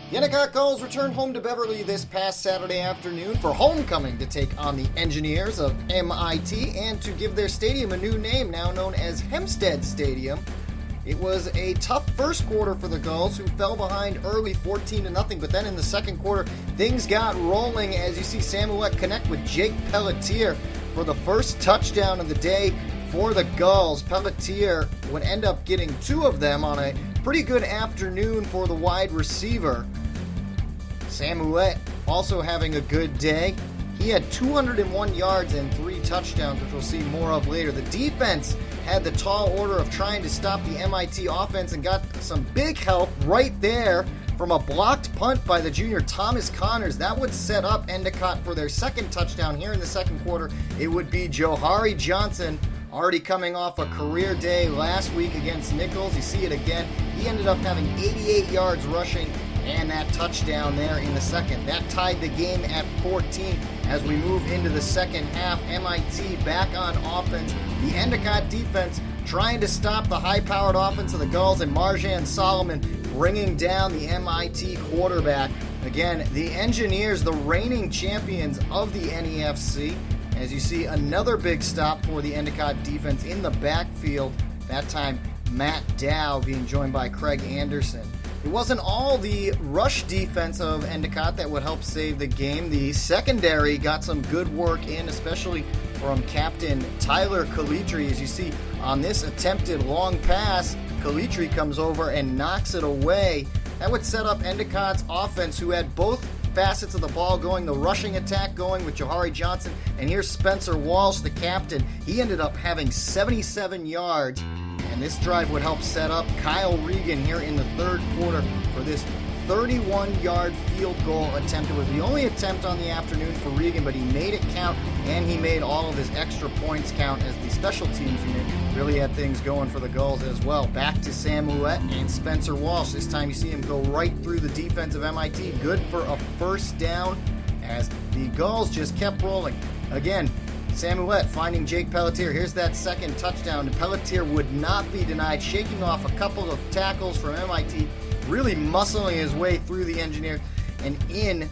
The Endicott Gulls returned home to Beverly this past Saturday afternoon for homecoming to take on the Engineers of MIT and to give their stadium a new name, now known as Hempstead Stadium. It was a tough first quarter for the Gulls, who fell behind early 14-0, but then in the second quarter, things got rolling as you see Sam Ouellette connect with Jake Pelletier for the first touchdown of the day for the Gulls. Pelletier would end up getting two of them on a pretty good afternoon for the wide receiver. Sam Ouellette also having a good day. He had 201 yards and 3 touchdowns, which we'll see more of later. The defense had the tall order of trying to stop the MIT offense and got some big help right there from a blocked punt by the junior Thomas Connors. That would set up Endicott for their second touchdown here in the second quarter. It would be Johari Johnson, already coming off a career day last week against Nichols. You see it again. He ended up having 88 yards rushing and that touchdown there in the second. That tied the game at 14 as we move into the second half. MIT back on offense. The Endicott defense trying to stop the high-powered offense of the Gulls, and Marjan Solomon bringing down the MIT quarterback. Again, the Engineers, the reigning champions of the NEFC. As you see, another big stop for the Endicott defense in the backfield. That time, Matt Dow being joined by Craig Anderson. It wasn't all the rush defense of Endicott that would help save the game. The secondary got some good work in, especially from Captain Tyler Calitri. As you see on this attempted long pass, Calitri comes over and knocks it away. That would set up Endicott's offense, who had both facets of the ball going, the rushing attack going with Johari Johnson, and here's Spencer Walsh, the captain. He ended up having 77 yards, and this drive would help set up Kyle Regan here in the third quarter for this 31-yard field goal attempt. It was the only attempt on the afternoon for Regan, but he made it count, and he made all of his extra points count as the special teams unit really had things going for the Gulls as well. Back to Sam Ouellette and Spencer Walsh. This time you see him go right through the defense of MIT. Good for a first down as the Gulls just kept rolling. Again, Sam Ouellette finding Jake Pelletier. Here's that second touchdown. Pelletier would not be denied, shaking off a couple of tackles from MIT, really muscling his way through the Engineers and in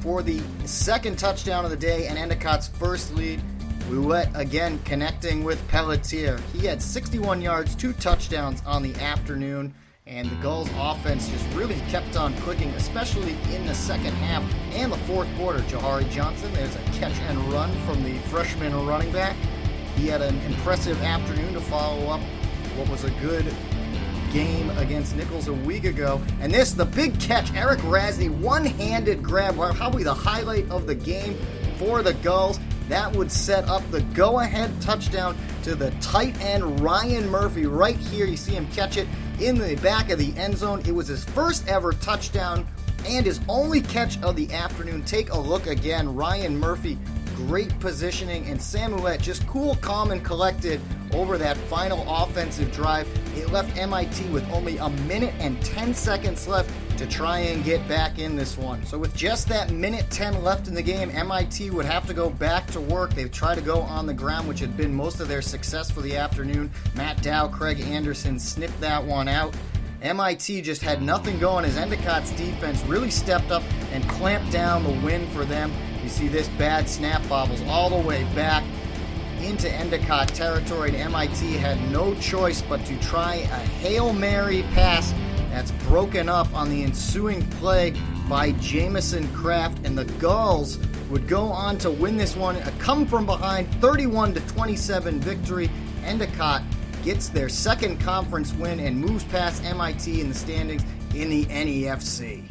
for the second touchdown of the day and Endicott's first lead. Ouellette again connecting with Pelletier. He had 61 yards, 2 touchdowns on the afternoon, and the Gulls offense just really kept on clicking, especially in the second half and the fourth quarter. Johari Johnson, there's a catch and run from the freshman running back. He had an impressive afternoon to follow up what was a good game against Nichols a week ago. And this, the big catch, Eric Rasney, one-handed grab, probably the highlight of the game for the Gulls. That would set up the go-ahead touchdown to the tight end Ryan Murphy. Right here, you see him catch it in the back of the end zone. It was his first ever touchdown and his only catch of the afternoon. Take a look again. Ryan Murphy, great positioning, and Sam Ouellette just cool, calm, and collected over that final offensive drive. It left MIT with only a minute and 10 seconds left to try and get back in this one. So with just that minute 10 left in the game, MIT would have to go back to work. They've tried to go on the ground, which had been most of their success for the afternoon. Matt Dow, Craig Anderson snipped that one out. MIT just had nothing going as Endicott's defense really stepped up and clamped down the win for them. You see this bad snap bobbles all the way back into Endicott territory, and MIT had no choice but to try a Hail Mary pass that's broken up on the ensuing play by Jamison Kraft, and the Gulls would go on to win this one, a come from behind 31-27 victory. Endicott gets their second conference win and moves past MIT in the standings in the NEFC.